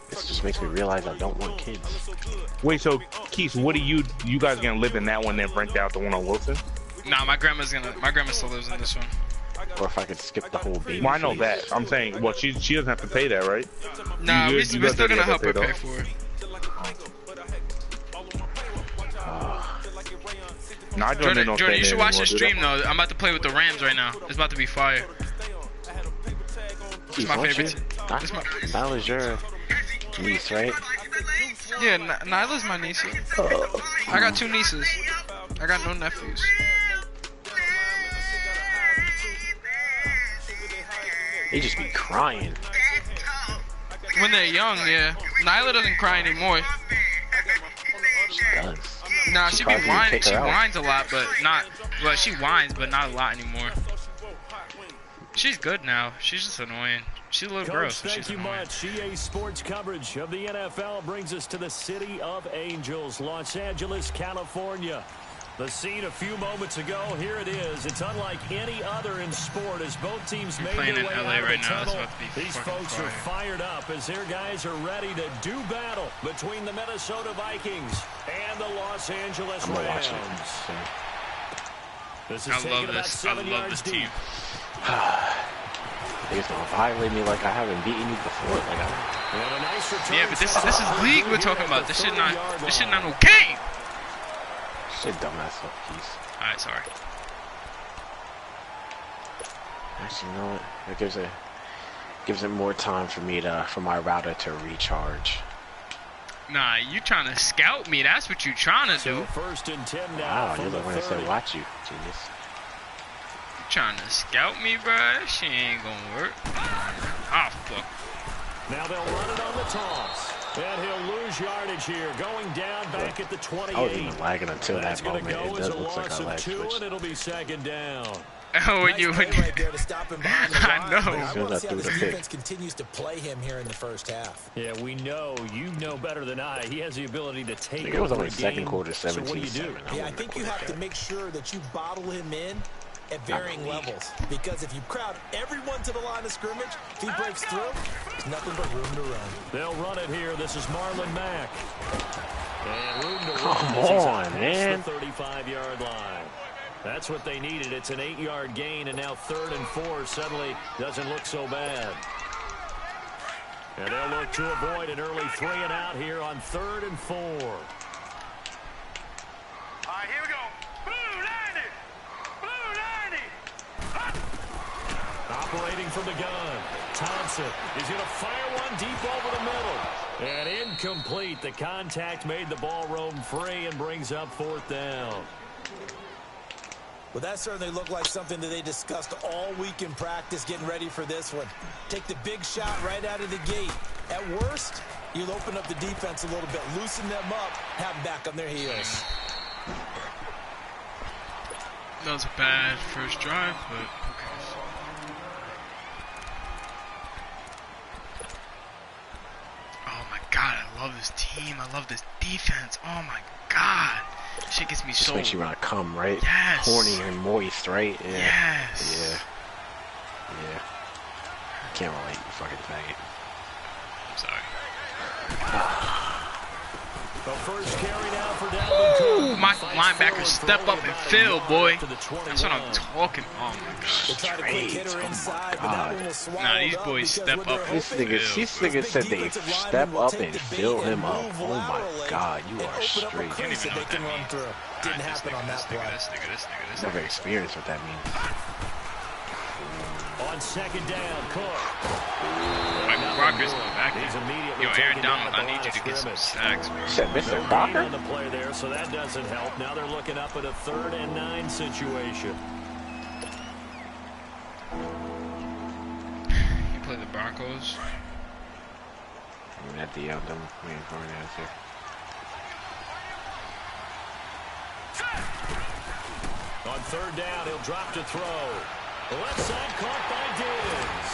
This just makes me realize I don't want kids. Wait, so Keith, what do you guys gonna live in that one, then rent out the one on Wilson? Nah, my grandma still lives in this one. Or if I could skip the whole baby. Well, I know phase. that. I'm saying, well, she doesn't have to pay that, right? Nah, we're still gonna help her pay for it. No, Jordan, you should watch the stream though. I'm about to play with the Rams right now. It's about to be fire. It's my favorite. Nyla's your niece, right? Yeah, Nyla's my niece. I got 2 nieces. I got no nephews. They just be crying. When they're young, yeah. Nyla doesn't cry anymore. She does. Nah, she be whining. She whines a lot, but not. Well, she whines, but not a lot anymore. She's good now. She's just annoying. She's a little girl, so she's annoying. Thank you much. EA Sports coverage of the NFL brings us to the City of Angels, Los Angeles, California. The scene a few moments ago, here it is. It's unlike any other in sport as both teams made their way out of the tunnel. These folks are fired up as their guys are ready to do battle between the Minnesota Vikings and the Los Angeles Rams. This is taking about 7 yards deep. They're gonna violate me like I haven't beaten you before. Like yeah, but this is league we're talking about. This shit not no game. Shit, dumbass up, Keys. Alright, sorry. Actually, you know what? It gives it more time for me for my router to recharge. Nah, you trying to scout me? That's what you trying to do. First and 10 now. Wow, you're the one that said watch you, genius. You trying to scout me, bruh? She ain't gonna work. Ah, fuck. Now they'll run it on the toss. And he'll lose yardage here, going down back at the 28. I wasn't even lagging until that moment. Go it does look like I lag 2, switched. and it'll be second down. Oh, when you right there to stop him behind the I know. I want to see how this defense continues to play him here in the first half. Yeah, we know. You know better than I. He has the ability to take it was over only a second game. quarter, 17-7. So what do you do? Yeah, I think you have to make sure that you bottle him in at varying levels. Because if you crowd everyone to the line of scrimmage, if he breaks through, there's nothing but room to run. They'll run it here. This is Marlon Mack. And room to Come run. on, man. The 35-yard line. That's what they needed. It's an 8-yard gain, and now 3rd and 4 suddenly doesn't look so bad. And they'll look to avoid an early 3-and-out here on 3rd and 4. All right, here we go. Blue 90. Blue 90. Operating from the gun. Thompson is going to fire one deep over the middle. And incomplete. The contact made the ball roam free and brings up 4th down. Well, that certainly looked like something that they discussed all week in practice getting ready for this one. Take the big shot right out of the gate. At worst, you'll open up the defense a little bit, loosen them up, have them back on their heels. That was a bad first drive, but okay. Oh my god, I love this team. I love this defense. Oh my god. Shit gets me so... Just makes you want to come, right? Yes. Horny and moist, right? Yeah. Yes. Yeah. Can't relate, you fucking faggot. I'm sorry. The first carry now for Dalvin Cook. My linebackers step up and fill, boy. That's what I'm talking. Oh my god. Nah, these boys step up and fill. These niggas said they step up and fill him up. Oh my god, you are straight. You don't even know what that means. Didn't happen on that play. This nigga. Never experienced what that means. On second down, Cook. Michael Crocker's back there. Yo, Aaron Donald, I need you to get some sacks, bro. Said Mr. Crocker? On the play there, so that doesn't help. Now they're looking up at a 3rd and 9 situation. You play the Broncos? I'm at the them waiting for an answer. On 3rd down, he'll drop to throw. The left side caught by Diggs.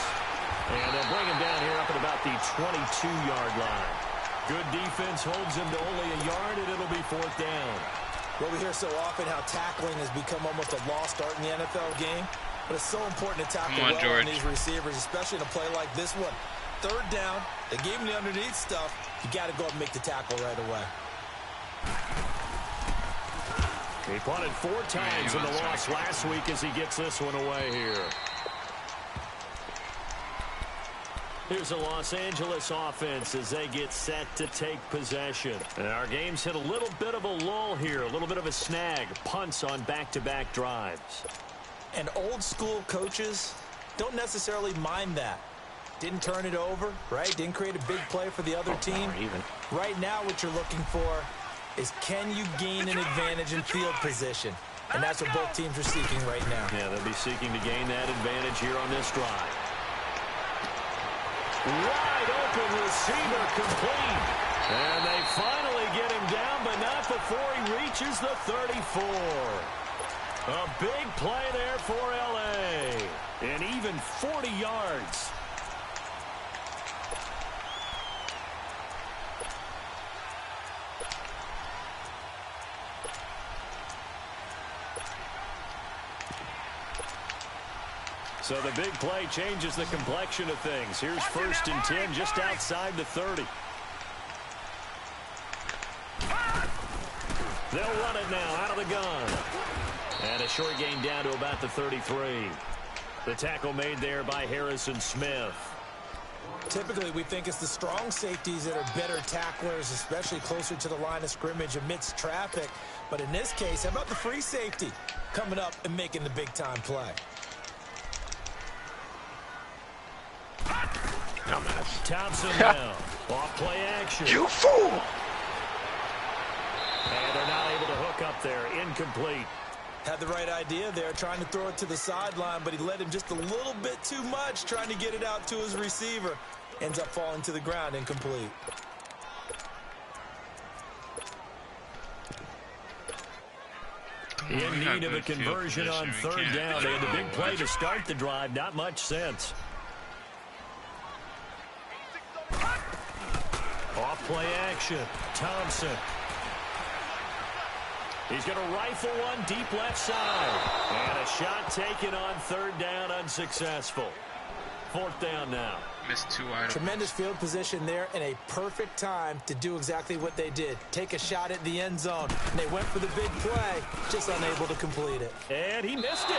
And they'll bring him down here up at about the 22-yard line. Good defense holds him to only a yard, and it'll be 4th down. Well, we hear so often how tackling has become almost a lost art in the NFL game. But it's so important to tackle well on these receivers, especially in a play like this one. They're going to have to 3rd down. They gave him the underneath stuff. You got to go up and make the tackle right away. He punted 4 times in the loss last week as he gets this one away here. Here's the Los Angeles offense as they get set to take possession. And our game's hit a little bit of a lull here, a little bit of a snag. Punts on back-to-back drives. And old school coaches don't necessarily mind that. Didn't turn it over, right? Didn't create a big play for the other team. Right now what you're looking for is, can you gain an advantage in field position? And that's what both teams are seeking right now. Yeah, they'll be seeking to gain that advantage here on this drive. Wide open receiver complete. And they finally get him down, but not before he reaches the 34. A big play there for L.A. And even 40 yards. So the big play changes the complexion of things. Here's 1st and 10 just outside the 30. They'll run it now out of the gun. And a short gain down to about the 33. The tackle made there by Harrison Smith. Typically, we think it's the strong safeties that are better tacklers, especially closer to the line of scrimmage amidst traffic. But in this case, how about the free safety coming up and making the big-time play? Dumbass. Thompson now. Off play action. You fool! And they're not able to hook up there. Incomplete. Had the right idea there, trying to throw it to the sideline, but he led him just a little bit too much, trying to get it out to his receiver. Ends up falling to the ground, incomplete. In need of a conversion on 3rd down. They had the big play to start the drive. Not much sense. Off play action. Thompson. He's going to rifle one deep left side. And a shot taken on 3rd down, unsuccessful. 4th down now. Missed 2 items. Tremendous field position there and a perfect time to do exactly what they did. Take a shot at the end zone. And they went for the big play, just unable to complete it. And he missed it.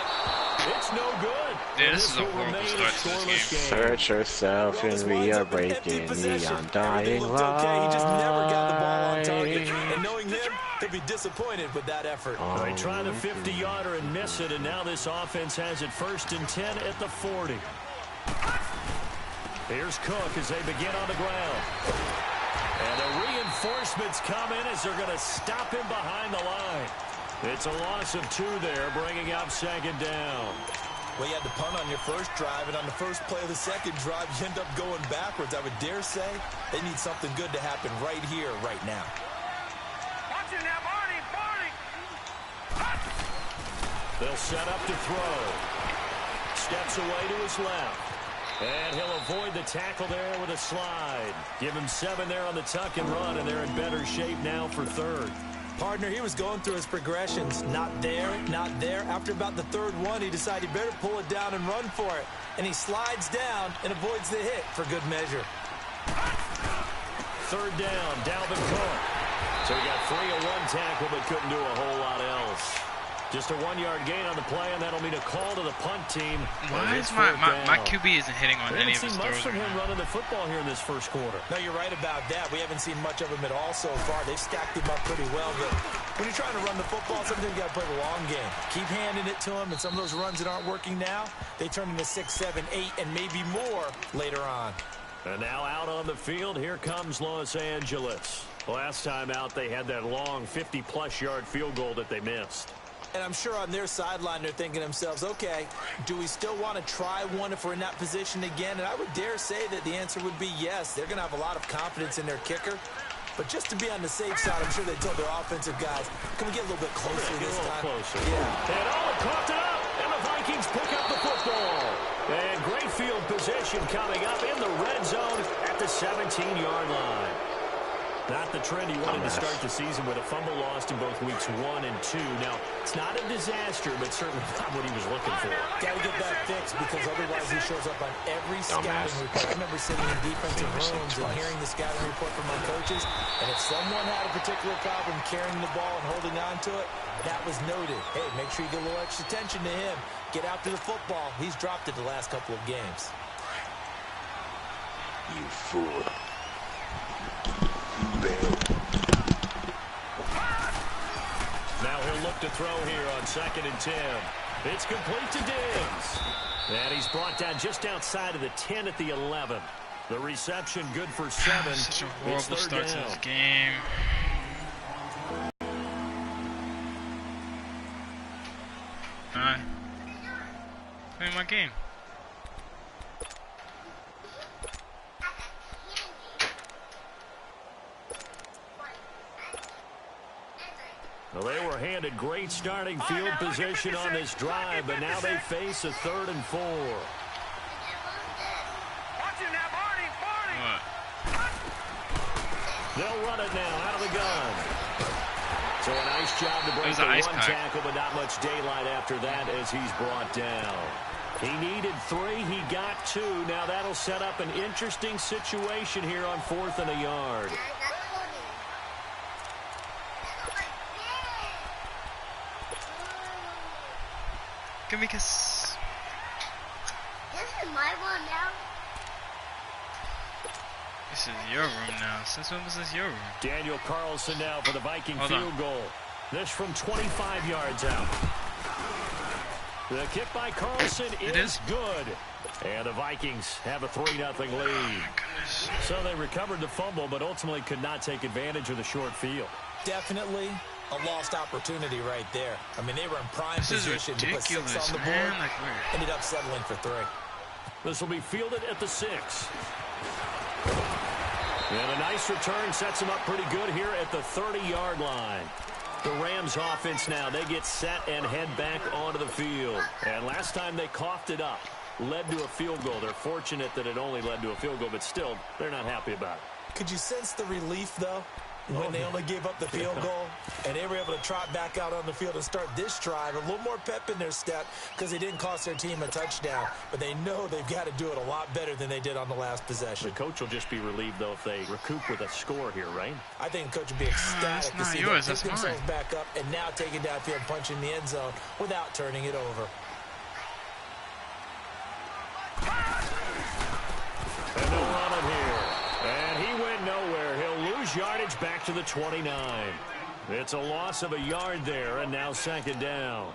It's no good. Yeah, this is a horrible start to this game. Search yourself and we are breaking the undying light. Okay, he just never got the ball on target. And knowing him, he'll be disappointed with that effort. They try the 50-yarder and miss it, and now this offense has it 1st and 10 at the 40. Here's Cook as they begin on the ground. And the reinforcements come in as they're going to stop him behind the line. It's a loss of 2 there, bringing up 2nd down. Well, you had to punt on your first drive, and on the first play of the second drive, you end up going backwards. I would dare say they need something good to happen right here, right now. Watch it now, Barney, Barney. They'll set up to throw. Steps away to his left. And he'll avoid the tackle there with a slide. Give him 7 there on the tuck and run, and they're in better shape now for 3rd. Partner, he was going through his progressions. Not there, not there. After about the 3rd one, he decided he better pull it down and run for it. And he slides down and avoids the hit for good measure. 3rd down, Dalvin Cook. So he got 3 of 1 tackle, but couldn't do a whole lot else. Just a 1-yard gain on the play, and that'll mean a call to the punt team. Why is my QB isn't hitting on any of his throws? We haven't seen much from him running the football here in this first quarter. No, you're right about that. We haven't seen much of him at all so far. They've stacked him up pretty well, but when you're trying to run the football, sometimes you got to play the long game. Keep handing it to him, and some of those runs that aren't working now, they turn into 6, 7, 8, and maybe more later on. And now out on the field, here comes Los Angeles. Last time out, they had that long 50-plus yard field goal that they missed. And I'm sure on their sideline, they're thinking to themselves, okay, do we still want to try one if we're in that position again? And I would dare say that the answer would be yes. They're going to have a lot of confidence in their kicker. But just to be on the safe side, I'm sure they told their offensive guys, can we get a little bit closer this time? Closer. Yeah. And caught it up, and the Vikings pick up the football. And great field position coming up in the red zone at the 17-yard line. Not the trend he wanted to start the season with a fumble lost in both weeks 1 and 2. Now, it's not a disaster, but certainly not what he was looking for. Got to get that fixed because otherwise he shows up on every scouting report. I remember sitting in defensive rooms and hearing the scouting report from my coaches, and if someone had a particular problem carrying the ball and holding on to it, that was noted. Hey, make sure you get a little extra attention to him. Get out to the football. He's dropped it the last couple of games. You fool. Now he'll look to throw here on 2nd and 10. It's complete to Diggs. And he's brought down just outside of the 10 at the 11. The reception good for 7. Such a horrible start to this game. Playing my game. Well, they were handed great starting field position on this drive, but now they face a 3rd and 4. What? They'll run it now out of the gun. So a nice job to break the one tackle, but not much daylight after that as he's brought down. He needed 3. He got 2. Now that'll set up an interesting situation here on 4th and a yard. Give me a kiss. This is my one now. This is your room now. Since when was this your room? Daniel Carlson now for the Viking Hold field on. goal. This from 25 yards out. The kick by Carlson is good. And the Vikings have a 3-0 lead. Oh my goodness. So they recovered the fumble, but ultimately could not take advantage of the short field. Definitely a lost opportunity right there. I mean, they were in prime This is position to put 6 ridiculous, on the man. board. Like, we're... Ended up settling for 3. This will be fielded at the 6. And a nice return sets them up pretty good here at the 30-yard line. The Rams offense now, they get set and head back onto the field. And last time they coughed it up, led to a field goal. They're fortunate that it only led to a field goal, but still, they're not happy about it. Could you sense the relief, though, when they only gave up the field goal and they were able to trot back out on the field and start this drive? A little more pep in their step because they didn't cost their team a touchdown, but they know they've got to do it a lot better than they did on the last possession. The coach will just be relieved, though, if they recoup with a score here, right? I think the coach would be ecstatic to see them pick themselves back up and now take it downfield and punch in the end zone without turning it over. And they'll run it here. And he went nowhere. He'll lose yardage back to the 29. It's a loss of a yard there, and now 2nd down.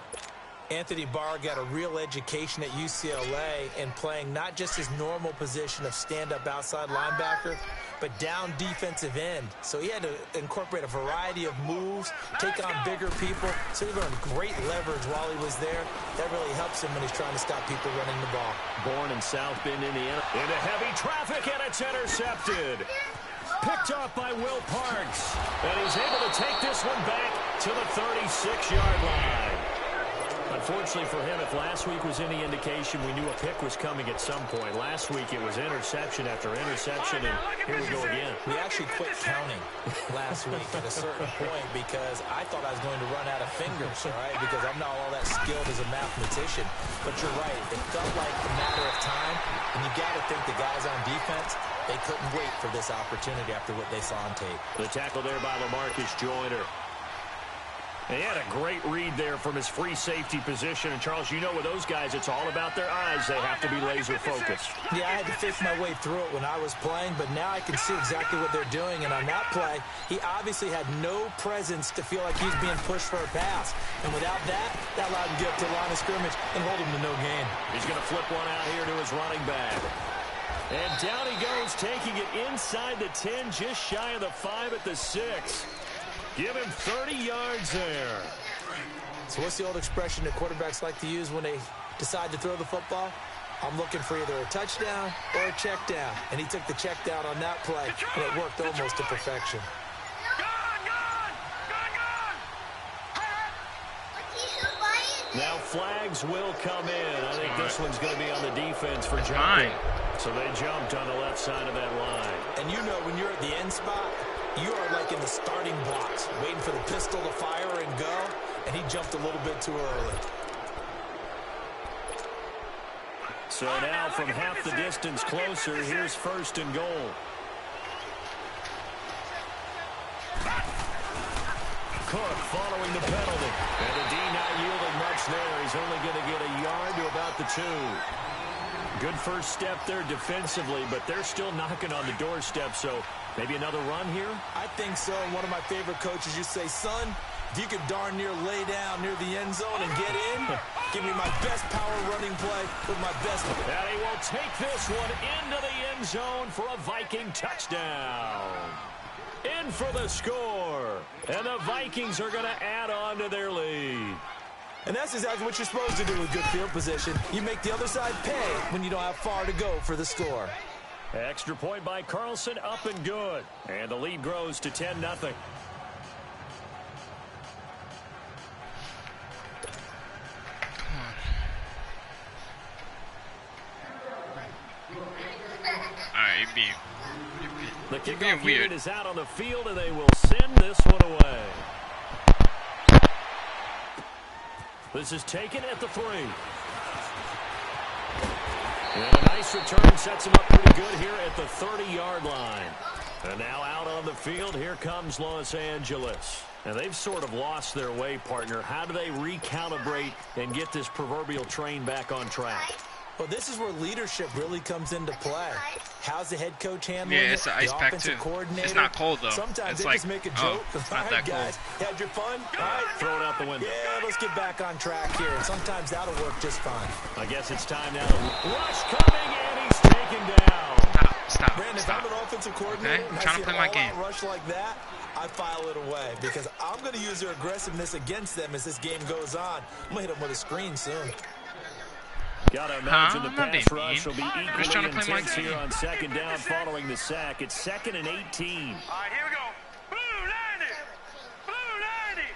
Anthony Barr got a real education at UCLA in playing not just his normal position of stand-up outside linebacker, but down defensive end. So he had to incorporate a variety of moves, take on bigger people. So he learned great leverage while he was there. That really helps him when he's trying to stop people running the ball. Born in South Bend, Indiana. Into heavy traffic, and it's intercepted. Picked off by Will Parks. And he's able to take this one back to the 36-yard line. Unfortunately for him, if last week was any indication, we knew a pick was coming at some point. Last week it was interception after interception, and here we go again. We actually quit counting last week at a certain point because I thought I was going to run out of fingers, all right, because I'm not all that skilled as a mathematician. But you're right. It felt like a matter of time, and you got to think the guys on defense, they couldn't wait for this opportunity after what they saw on tape. The tackle there by LaMarcus Joyner. And he had a great read there from his free safety position. And, Charles, you know with those guys, it's all about their eyes. They have to be laser-focused. Yeah, I had to fake my way through it when I was playing, but now I can see exactly what they're doing. And on that play, he obviously had no presence to feel like he's being pushed for a pass. And without that, that allowed him to get up to the line of scrimmage and hold him to no gain. He's going to flip one out here to his running back. And down he goes, taking it inside the 10, just shy of the 5 at the 6. Give him 30 yards there. So what's the old expression that quarterbacks like to use when they decide to throw the football? I'm looking for either a touchdown or a check down. And he took the check down on that play, and it worked almost to perfection. Now flags will come in. I think this one's going to be on the defense for jumping. So they jumped on the left side of that line. And you know when you're at the end spot, You are like in the starting blocks, waiting for the pistol to fire and go, and he jumped a little bit too early. So now from half the distance closer, here's 1st and goal. Cook following the penalty. And the D not yielding much there. He's only going to get a yard to about the 2. Good first step there defensively, but they're still knocking on the doorstep, so maybe another run here? I think so. One of my favorite coaches used to say, son, if you could darn near lay down near the end zone and get in, give me my best power running play with my best. And he will take this one into the end zone for a Viking touchdown. In for the score. And the Vikings are going to add on to their lead. And that's exactly what you're supposed to do with good field position. You make the other side pay when you don't have far to go for the score. Extra point by Carlson, up and good. And the lead grows to 10-0. The kickoff unit is out on the field, and they will send this one away. This is taken at the 3. And a nice return sets him up pretty good here at the 30-yard line. And now out on the field, here comes Los Angeles. And they've sort of lost their way, partner. How do they recalibrate and get this proverbial train back on track? Well, this is where leadership really comes into play. How's the head coach handling it? Yeah, it's an ice pack too. It's not cold though. Sometimes it's they like, just make a joke. It's all not right, that guys, had your fun? All right, throw it out the window. Yeah, let's get back on track here. And sometimes that'll work just fine. I guess it's time now. Rush coming, and he's taken down. Stop. Brandon, if I'm an offensive coordinator and I see an all-out rush like that, I file it away because I'm going to use their aggressiveness against them as this game goes on. I'm going to hit them with a screen soon. Got to imagine the pass rush will be equally intense here on 2nd down following the sack. It's 2nd and 18. All right, here we go. Blue 90.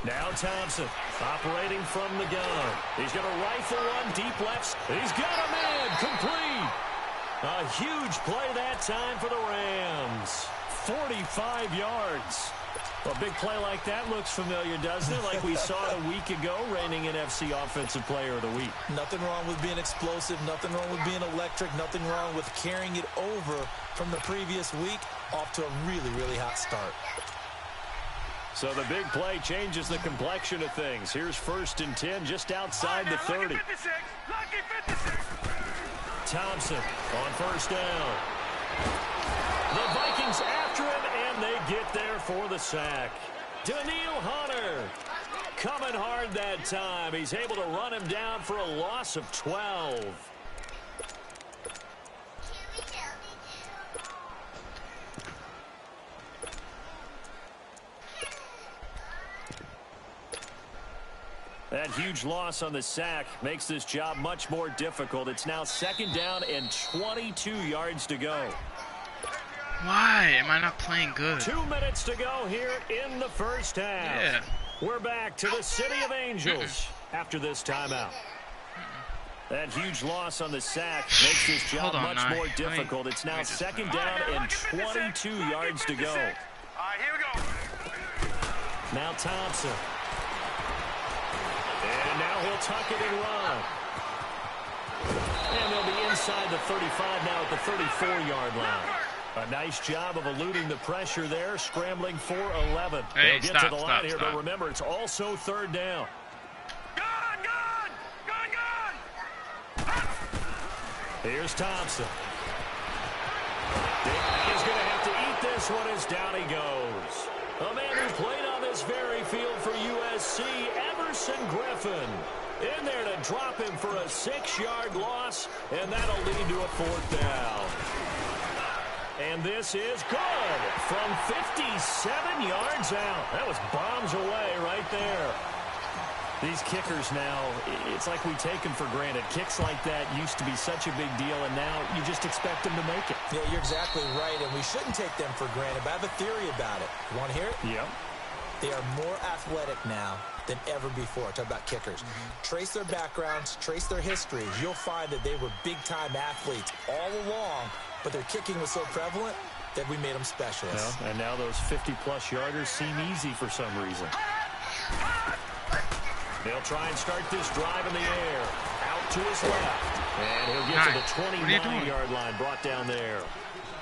Now Thompson operating from the gun. He's going to rifle one deep left. He's got him in. Complete. A huge play that time for the Rams. 45 yards. A big play like that looks familiar, doesn't it? Like we saw it a week ago, reigning NFC Offensive Player of the Week. Nothing wrong with being explosive. Nothing wrong with being electric. Nothing wrong with carrying it over from the previous week off to a really, really hot start. So the big play changes the complexion of things. Here's 1st and 10 just outside the 30. Lucky 56. Thompson on 1st down. The Vikings after him, and they get there for the sack. Daniil Hunter coming hard that time. He's able to run him down for a loss of 12. That huge loss on the sack makes this job much more difficult. It's now 2nd down and 22 yards to go. Why am I not playing good? 2 minutes to go here in the first half. Yeah. We're back to the City of Angels after this timeout. That huge loss on the sack makes this job much more difficult. It's now 2nd down and 22 yards to go. All right, here we go. Now Thompson. And now he'll tuck it and run. And they'll be inside the 35 now at the 34-yard line. A nice job of eluding the pressure there, scrambling for 11. Hey, they'll get to the line here, but remember, it's also 3rd down. Gone! Here's Thompson. He's going to have to eat this one as down he goes. A man who played on this very field for USC, Everson Griffin. In there to drop him for a 6-yard loss, and that'll lead to a 4th down. And this is good from 57 yards out. That was bombs away right there. These kickers now, it's like we take them for granted. Kicks like that used to be such a big deal, and now you just expect them to make it. Yeah, you're exactly right, and we shouldn't take them for granted, but I have a theory about it. You want to hear it? Yep. They are more athletic now than ever before. Talk about kickers. Trace their backgrounds, trace their histories. You'll find that they were big-time athletes all along, but their kicking was so prevalent, that we made them specialists. And now those 50-plus yarders seem easy for some reason. They'll try and start this drive in the air. Out to his left. And he'll get to the 29-yard line, brought down there.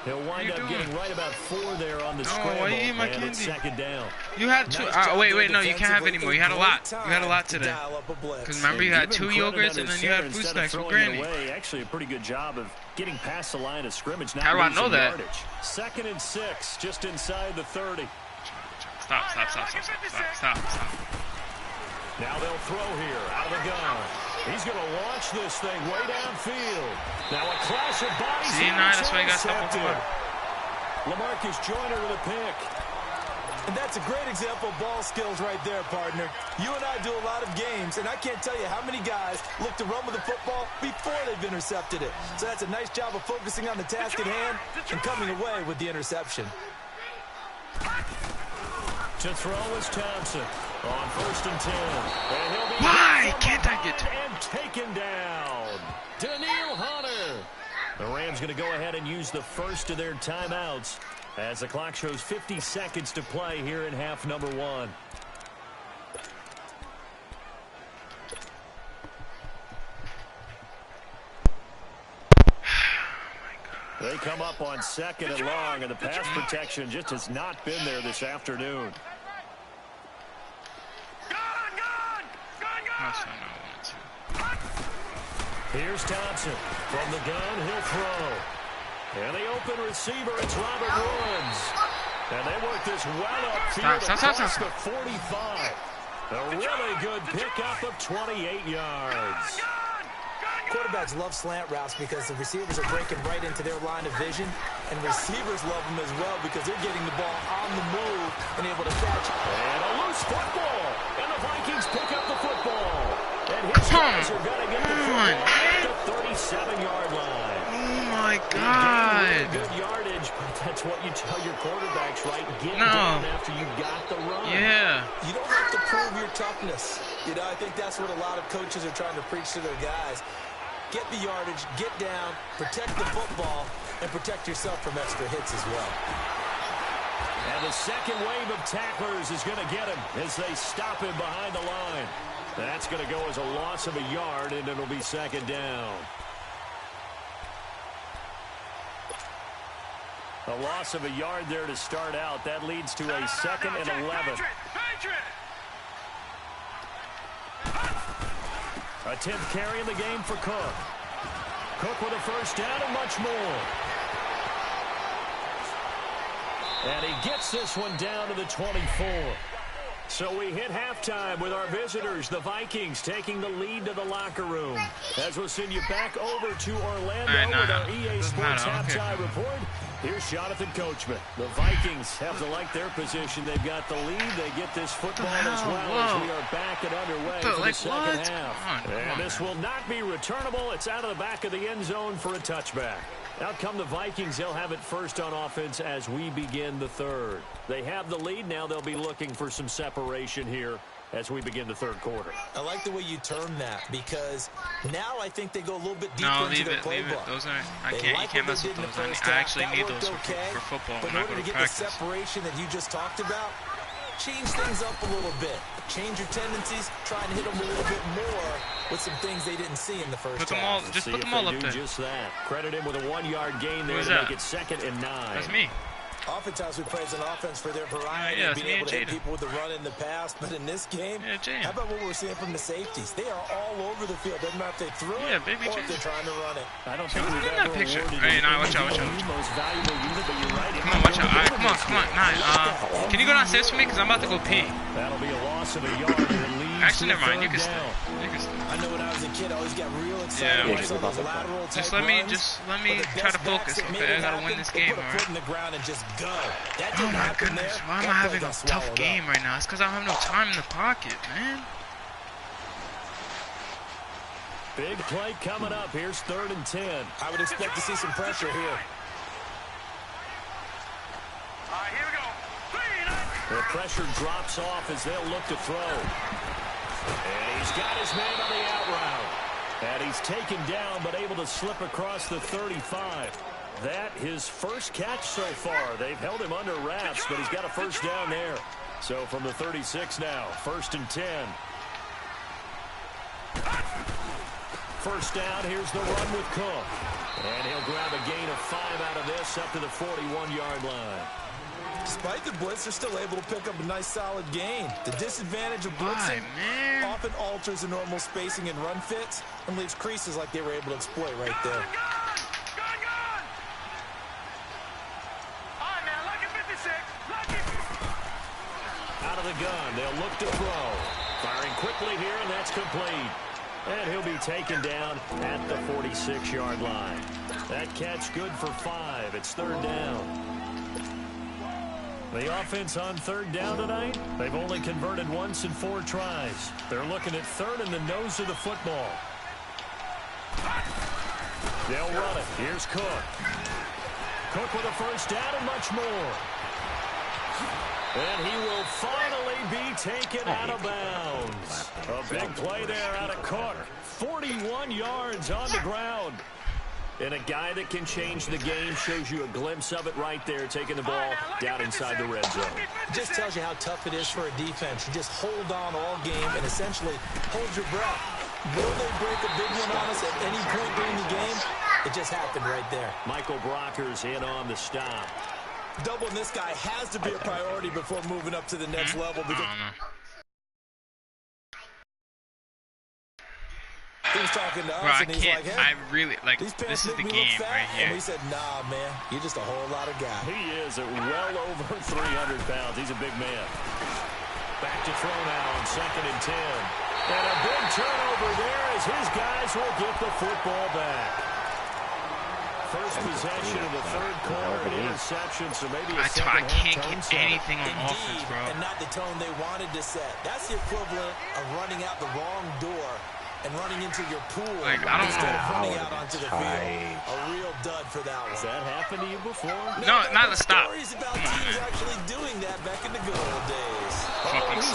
He'll wind up getting right about 4 there on the scramble, and it's second down. You had 2. Wait, no, you can't have any more. You had a lot. You had a lot today. Because remember, you had 2 yogurts, and then you had food snacks with Granny. Actually, a pretty good job of getting past the line of scrimmage. How do I know that? Yardage. 2nd and 6, just inside the 30. Stop. Now they'll throw here, out of the gun. He's going to launch this thing way downfield. Now a clash of bodies. See, that's why you got to stop before. LaMarcus Joyner with a pick. And that's a great example of ball skills right there, partner. You and I do a lot of games, and I can't tell you how many guys look to run with the football before they've intercepted it. So that's a nice job of focusing on the task at hand and coming away with the interception. To throw is Thompson on 1st and 10. And he'll be Why can't I get to and taken down? Daniil Hunter. The Rams going to go ahead and use the first of their timeouts as the clock shows 50 seconds to play here in half number 1. They come up on 2nd and long, and the pass protection just has not been there this afternoon. Here's Thompson. From the gun, he'll throw. And the open receiver, it's Robert Woods. And they work this well upfield across the 45. A really good pickup of 28 yards. Quarterbacks love slant routes because the receivers are breaking right into their line of vision, and receivers love them as well because they're getting the ball on the move and able to catch. And a loose football, and the Vikings pick up the football. And his guys are going to get the football at the 37-yard line. Oh my God! Good yardage, but that's what you tell your quarterbacks, right? Get down after you got the run. Yeah. You don't have to prove your toughness. You know, I think that's what a lot of coaches are trying to preach to their guys. Get the yardage, get down, protect the football, and protect yourself from extra hits as well. And the second wave of tacklers is going to get him as they stop him behind the line. That's going to go as a loss of a yard, and it'll be second down. A loss of a yard there to start out. That leads to a 2nd and 11. A 10th carry in the game for Cook. Cook with a first down and much more. And he gets this one down to the 24. So we hit halftime with our visitors, the Vikings, taking the lead to the locker room. As we'll send you back over to Orlando with our EA Sports halftime report. Here's Jonathan Coachman. The Vikings have to like their position. They've got the lead. They get this football as well as we are back and underway for the second half. And this will not be returnable. It's out of the back of the end zone for a touchback. Out come the Vikings. They'll have it first on offense as we begin the third. They have the lead. Now they'll be looking for some separation here as we begin the third quarter. I like the way you term that because now I think they go a little bit deeper into their playbook. Leave it. Those are, you can't mess with those. I actually need those for football. But in order to get the separation that you just talked about, change things up a little bit. Change your tendencies. Try and hit them a little bit more with some things they didn't see in the first half. Just put them all up there. Just that. Credit him with a 1-yard gain there to make it 2nd and 9. That's me. Oftentimes we praise an offense for their variety and being able to hit people with the run in the past, but in this game, how about what we're seeing from the safeties? They are all over the field. Doesn't matter if they threw it or if they're trying to run it. I don't think we've ever picture. awarded Hey, nah, watch out. most valuable unit, but you're right. Come on, watch out. All right, come on. Nah, can you go downstairs for me? Because I'm about to go pee. That'll be a loss of a yard and it leads Actually, to never mind. You can stay. I know when I was a kid, I always got real excited when I saw those lateral type Just let me try to focus. Okay, I gotta win this game. Put a foot in the ground and just go. Oh my goodness, why am I having a tough game right now? It's because I don't have no time in the pocket, man. Big play coming up. Here's 3rd and 10. I would expect to see some pressure here. Here we go. The pressure drops off as they'll look to throw. And he's got his man on the out route. And he's taken down but able to slip across the 35. That his first catch so far. They've held him under wraps, but he's got a first down there. So from the 36 now, 1st and 10. First down, here's the run with Cook. And he'll grab a gain of 5 out of this up to the 41-yard line. Despite the blitz, they're still able to pick up a nice solid gain. The disadvantage of blitzing often alters the normal spacing and run fits and leaves creases like they were able to exploit right there. Out of the gun, they'll look to throw. Firing quickly here, and that's complete. And he'll be taken down at the 46-yard line. That catch good for 5. It's 3rd down. The offense on 3rd down tonight, they've only converted once in 4 tries. They're looking at 3rd in the nose of the football. They'll run it. Here's Cook. Cook with a first down and much more. And he will finally be taken out of bounds. A big play there out of Cook. 41 yards on the ground. And a guy that can change the game shows you a glimpse of it right there, taking the ball down inside the red zone. Just tells you how tough it is for a defense. You just hold on all game and essentially hold your breath. Will they break a big one on us at any point during the game? It just happened right there. Michael Brocker's in on the stop. Doubling this guy has to be a priority before moving up to the next level because he was talking to us and he's like, hey, I really, like, this is the game right here. And we said, nah, man, you're just a whole lot of guy. He is at well over 300 pounds. He's a big man. Back to throw now on 2nd and 10. And a big turnover there as his guys will get the football back. First possession of the 3rd quarter, interception, so maybe a I can't get anything on offense, bro. And not the tone they wanted to set. That's the equivalent of running out the wrong door and running into your pool instead of running out onto the field. A real dud for that one. Has that happened to you before? No, not the stop. Stories about teams actually doing that back in the good old days.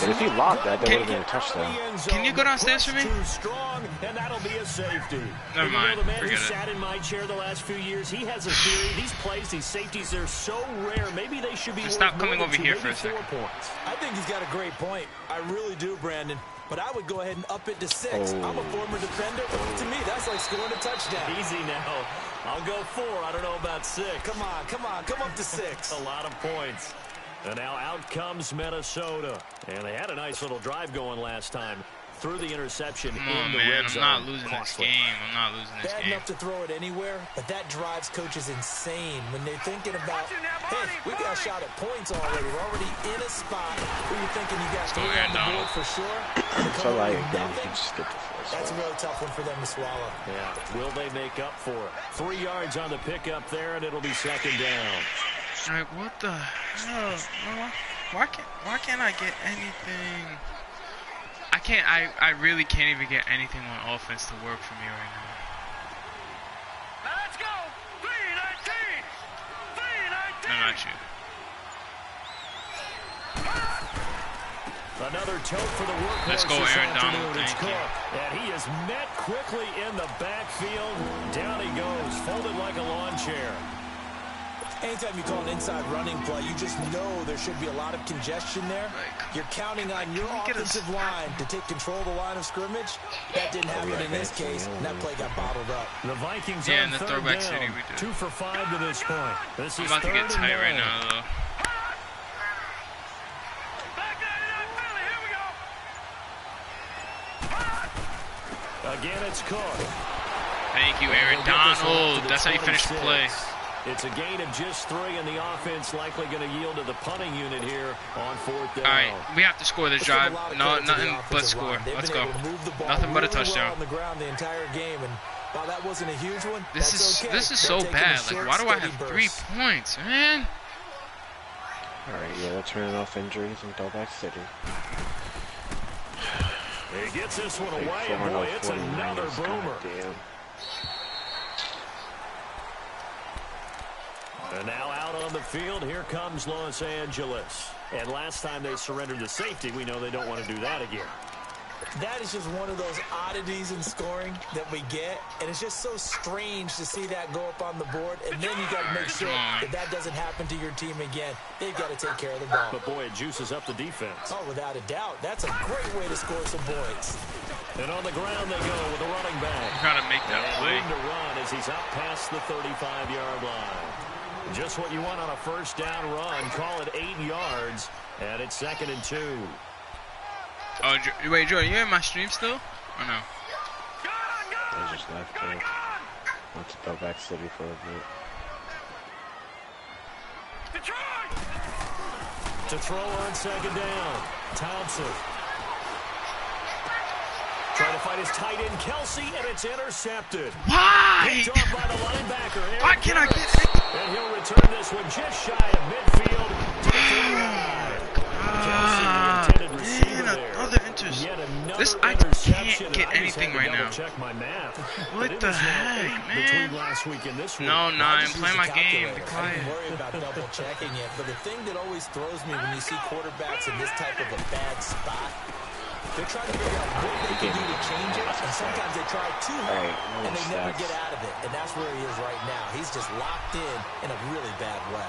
But if he locked that, that would have been a touchdown. Can you go downstairs for me? Too strong, and that'll be a safety. Never mind. The man who Forget it. sat in my chair the last few years, he has a theory. These plays, these safeties, they're so rare. Maybe they should be worth Stop coming more over than here 2, for a maybe second. 4 points. I think he's got a great point. I really do, Brandon. But I would go ahead and up it to 6. I'm a former defender. To me, that's like scoring a touchdown. Easy now. I'll go 4. I don't know about 6. Come on. Come up to 6. A lot of points. And now out comes Minnesota. And they had a nice little drive going last time. Through the interception in the red zone. I'm not losing this game. I'm not losing this Bad game. enough to throw it anywhere, but that drives coaches insane when they're thinking about, hey, we got a shot at points already. We're already in a spot where you're thinking you got 3 on the board for sure. So like, then you can just get the first. That's a really tough one for them to swallow. Yeah. Will they make up for it? 3 yards on the pickup there, and it'll be 2nd down. Like, what the hell? Why can't I get anything? I really can't even get anything on offense to work for me right now. Let's go! 319! 319! No, not you. Another tote for the workhorse. Let's go, this Aaron afternoon. Donald. It's Thank you. Cook. And he is met quickly in the backfield. Down he goes, folded like a lawn chair. Anytime you call an inside running play, you just know there should be a lot of congestion there. You're counting on your offensive line to take control of the line of scrimmage. That didn't happen in this case, and that play got bottled up. The Vikings Yeah, on in the 3rd throwback down. city we did. 2 for 5 to this point. This I'm is about to 3rd get and tight right 9. now, though. Back 99 Philly, here we go! Again, it's Cook. Thank you, Aaron Donald. That's how you finish the play. It's a gain of just 3, and the offense likely going to yield to the punting unit here on 4th down. All right, we have to score this drive. No, nothing but score. Let's go. Nothing but a touchdown. On the ground the entire game, and while that wasn't a huge one, This is so bad. Like, why do I have 3 points, man? All right, yeah, let's run off injuries and go back city. He gets this one away, and boy, it's another boomer. Damn. And now out on the field, here comes Los Angeles. And last time they surrendered the safety, we know they don't want to do that again. That is just one of those oddities in scoring that we get, and it's just so strange to see that go up on the board, and then you got to make sure that that doesn't happen to your team again. They've got to take care of the ball. But, boy, it juices up the defense. Oh, without a doubt. That's a great way to score some points. And on the ground they go with a running back. You gotta make that play. Room to run as he's up past the 35-yard line. Just what you want on a first down run. Call it 8 yards, and it's 2nd and 2. Oh, wait, Joe, you in my stream still? Or no? I just left there. Want to go back city for a bit. To throw on 2nd down. Thompson. Trying to find his tight end, Kelsey, and it's intercepted. Why? Picked off by the linebacker. Why can't I get it? And he'll return this one just shy of midfield to the 3-line. Kelsey, the intended receiver there. Another interception. I can't get anything right now. Check my math. What the heck, man? Between last week and this week. No, I'm playing my game. Be I quiet. don't worry about double checking it, but the thing that always throws me when you see quarterbacks in this type of a bad spot, they're trying to figure out what they can do to change it, and sometimes they try too hard, and they never get out of it, and that's where he is right now. He's just locked in a really bad way.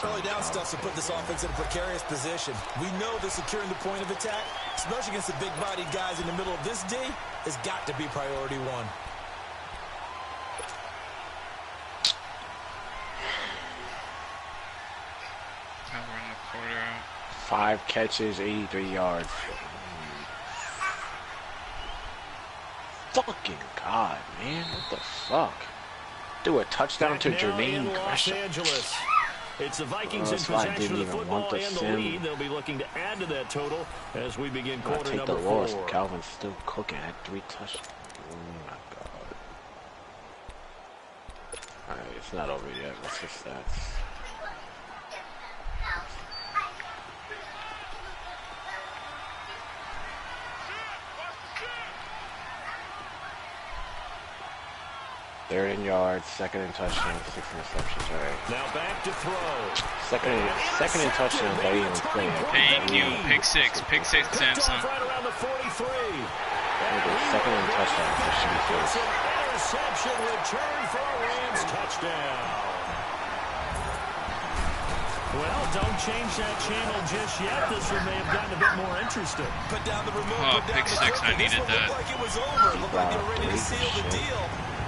Early down stuff to put this offense in a precarious position. We know that securing the point of attack, especially against the big-bodied guys in the middle of this D, has got to be priority one. Now we're in the quarter out. 5 catches, 83 yards. Fucking God, man. What the fuck? Do a touchdown to Jermaine Los Angeles. It's the Vikings in possession of the football and the lead. They'll be looking to add to that total as we begin quarter number 4. Calvin's still cooking at 3 touchdowns. Oh my God. Alright, it's not over yet. What's his stats? Third in yards, 2nd in touchdowns, 6 interceptions. All right. Now back to throw. Second in touchdowns. They even play. Thank you. Pick six, Samson. Right around the 43. Second in touchdowns. That should be good. Interception return for a Rams touchdown. Well, don't change that channel just yet. This one may have gotten a bit more interesting. Put down the remote. Oh, pick 6. I needed that. Looked like it was over. Looked like they were ready to seal the deal.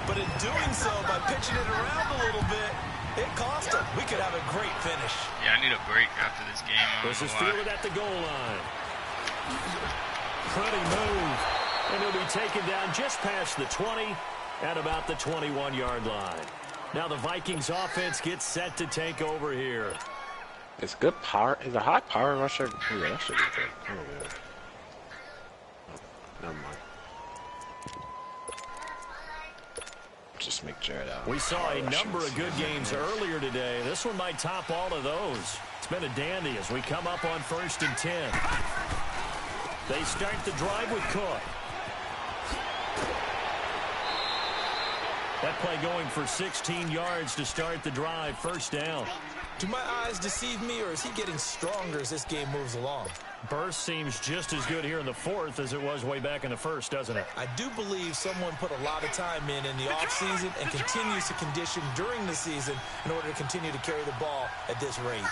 But in doing so, by pitching it around a little bit, it cost them. We could have a great finish. Yeah, I need a break after this game. This is fielded at the goal line. Pretty move. And he'll be taken down just past the 20 at about the 21-yard line. Now the Vikings offense gets set to take over here. It's good power. Is a high power rusher? Oh, yeah, that should be good. Oh, yeah. Oh, never mind. Just make Jared out. We saw a number of good games earlier today. This one might top all of those. It's been a dandy as we come up on 1st and 10. They start the drive with Cook. That play going for 16 yards to start the drive. 1st down. Do my eyes deceive me, or is he getting stronger as this game moves along? Burst seems just as good here in the 4th as it was way back in the 1st, doesn't it? I do believe someone put a lot of time in the offseason and continues to condition during the season in order to continue to carry the ball at this rate.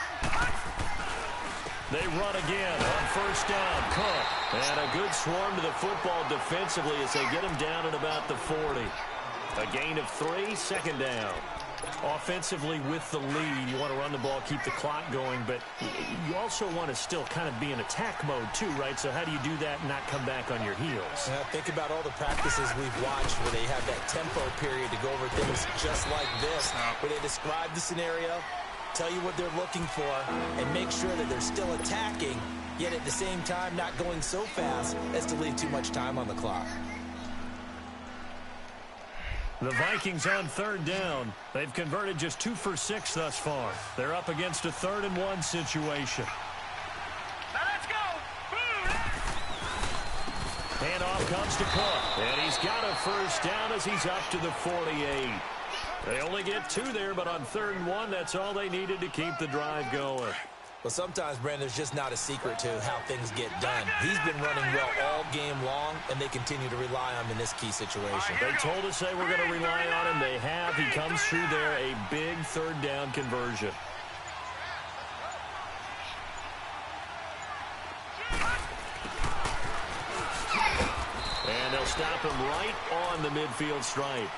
They run again on 1st down. Cook. And a good swarm to the football defensively as they get him down at about the 40. A gain of 3, 2nd down. Offensively with the lead, you want to run the ball, keep the clock going, but you also want to still kind of be in attack mode too, right? So how do you do that and not come back on your heels? Think about all the practices we've watched where they have that tempo period to go over things just like this, where they describe the scenario, tell you what they're looking for, and make sure that they're still attacking, yet at the same time not going so fast as to leave too much time on the clock. The Vikings on 3rd down. They've converted just 2 for 6 thus far. They're up against a 3rd and 1 situation. Now let's go. Handoff comes to Cook. And he's got a 1st down as he's up to the 48. They only get 2 there, but on 3rd and 1, that's all they needed to keep the drive going. Well, sometimes, Brandon, there's just not a secret to how things get done. He's been running well all game long, and they continue to rely on him in this key situation. They told us they were going to rely on him. They have. He comes through there, a big third down conversion. And they'll stop him right on the midfield stripe.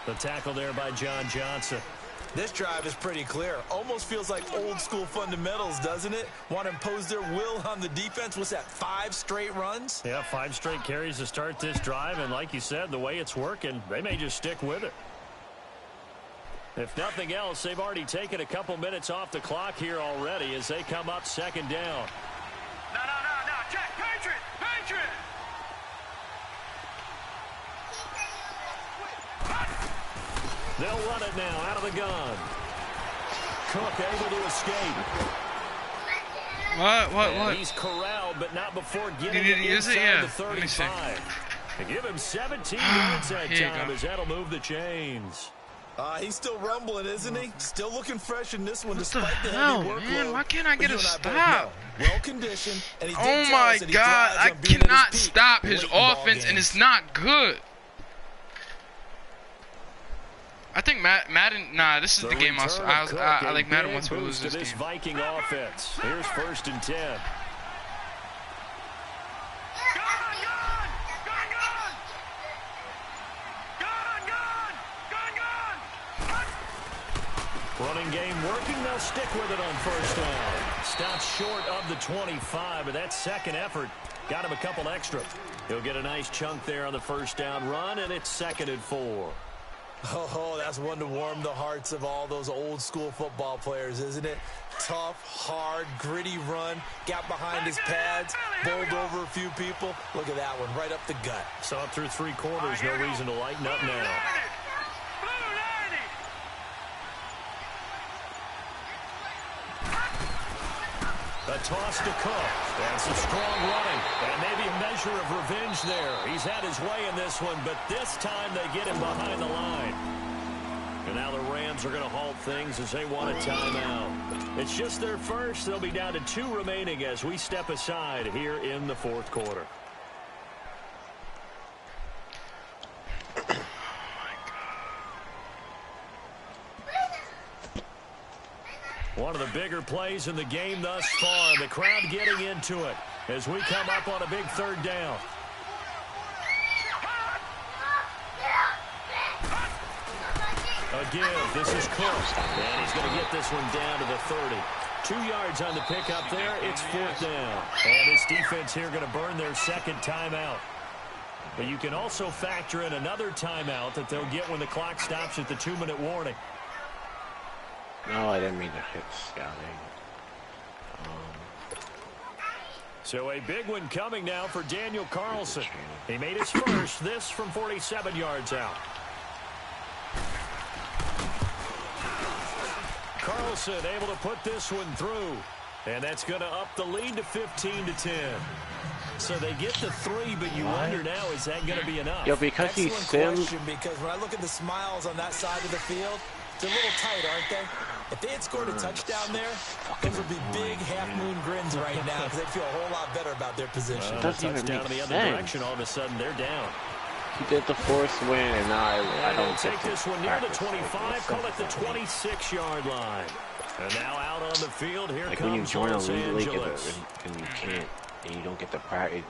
The tackle there by John Johnson. This drive is pretty clear. Almost feels like old school fundamentals, doesn't it? Want to impose their will on the defense. What's that, 5 straight runs? Yeah, 5 straight carries to start this drive. And like you said, the way it's working, they may just stick with it. If nothing else, they've already taken a couple minutes off the clock here already as they come up second down. No. Check. Patriot. They'll run it now out of the gun. Cook able to escape. What? He's corralled, but not before getting Did he it use it? inside Yeah. the 35. They give him 17 yards that Here you time go. as that'll move the chains. He's still rumbling, isn't he? Still looking fresh in this one, What the despite the hell, heavy workload. man? Why can't I But get you a and I both stop? know, well conditioned, and he did Oh tell my us that he God, thrives I on being at his cannot peak stop his late in ball offense, and games. it's not good. I think Madden. Nah, this is the game I like. Madden wants to lose this game. Viking offense. Here's 1st and 10. Running game working. They'll stick with it on 1st down. Stops short of the 25, but that second effort got him a couple extra. He'll get a nice chunk there on the 1st down run, and it's 2nd and 4. Oh, that's one to warm the hearts of all those old school football players, isn't it? Tough, hard, gritty run. Got behind his pads, bowled over a few people. Look at that one, right up the gut. Saw it through 3 quarters. No reason to lighten up now. A toss to Cook. And some strong running. And maybe a measure of revenge there. He's had his way in this one, but this time they get him behind the line. And now the Rams are going to halt things as they want a timeout. It's just their first. They'll be down to 2 remaining as we step aside here in the 4th quarter. One of the bigger plays in the game thus far. The crowd getting into it as we come up on a big 3rd down. A give. This is Cook. And he's going to get this one down to the 30. 2 yards on the pickup there. It's 4th down. And this defense here going to burn their 2nd timeout. But you can also factor in another timeout that they'll get when the clock stops at the 2-minute warning. No, I didn't mean to hit scouting. So a big one coming now for Daniel Carlson. He made his first, this from 47 yards out. Carlson able to put this one through. And that's going to up the lead to 15-10. So they get the 3, but you wonder now, is that going to be enough? Yo, because he Excellent simmed. question, because when I look at the smiles on that side of the field, they're a little tight, aren't they? If they had scored a touchdown there, those would be big half-moon grins right now because they'd feel a whole lot better about their position. Doesn't even Touchdown make in the other sense. direction, all of a sudden they're down. He did the force win, and now I don't take get this to one near the practice 25, call it the 26-yard line. And now out on the field, here like comes when you join a Los league Angeles. and you can't, and you don't get the practice.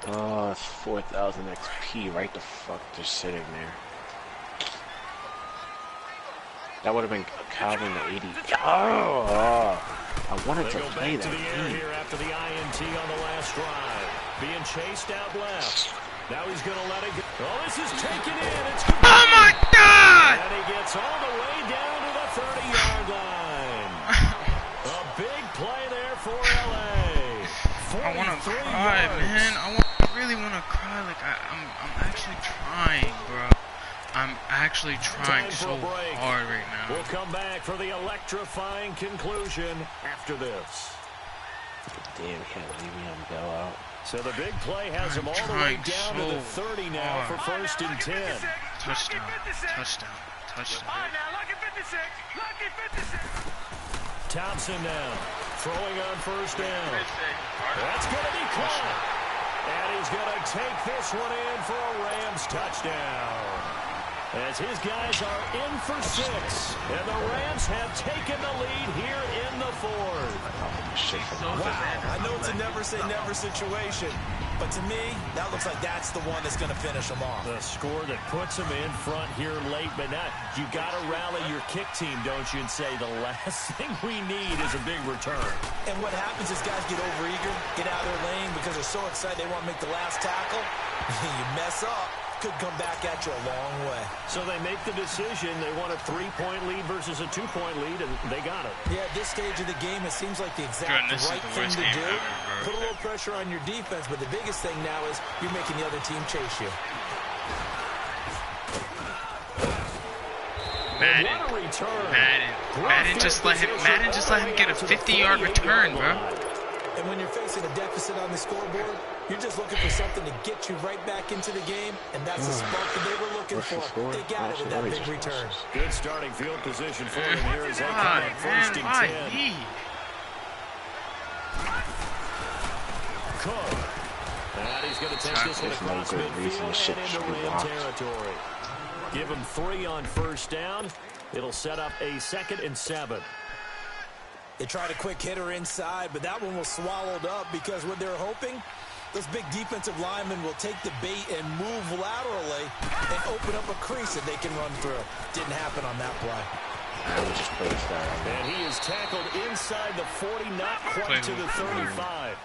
Oh, it's 4,000 XP right the fuck just sitting there. That would have been Calvin the 80. I wanted to They go play back to that the air game. here after the INT on the last drive. Being chased out left. Now he's going to let it go. Oh, this is taken in. It's Oh my God! and he gets all the way down to the 30-yard line. A big play there for LA. I want to 43 cry, yards. man. I really want to cry. Like I'm actually trying, bro. I'm actually trying Time for so a break. hard right now. We'll come back for the electrifying conclusion after this. Damn, can't leave me on go out. So the big play has him all the way trying down to the so 30 now for hard. 1st and 10. Touchdown. Touchdown. Touchdown. All right, now, lucky 56. Lucky 56. Thompson now. Throwing on first down. That's going to be caught. And he's going to take this one in for a Rams touchdown. As his guys are in for 6. And the Rams have taken the lead here in the fourth. Wow. I know it's a never-say-never situation. But to me, that looks like that's the one that's going to finish them off. The score that puts them in front here late, but not. You got to rally your kick team, don't you, and say the last thing we need is a big return. And what happens is guys get overeager, get out of their lane because they're so excited they want to make the last tackle. You mess up, could come back at you a long way. So they make the decision. They want a 3-point lead versus a 2-point lead, and they got it. Yeah, at this stage of the game, it seems like the exact right thing to do. Put a little pressure on your defense, but the biggest thing now is you're making the other team chase you. Madden just let him get a 50-yard return, bro. And when you're facing a deficit on the scoreboard, you're just looking for something to get you right back into the game, and that's the spark that they were looking for. They got it with that big return. Good starting field position for them here as they come up first and 10. Cook. And he's going to take this one across midfield and into Ram territory. Give him 3 on first down. It'll set up a 2nd and 7. They tried a quick hitter inside, but that one was swallowed up because what they're hoping, those big defensive linemen will take the bait and move laterally and open up a crease that they can run through. Didn't happen on that play. And he is tackled inside the 40, not quite to the 35.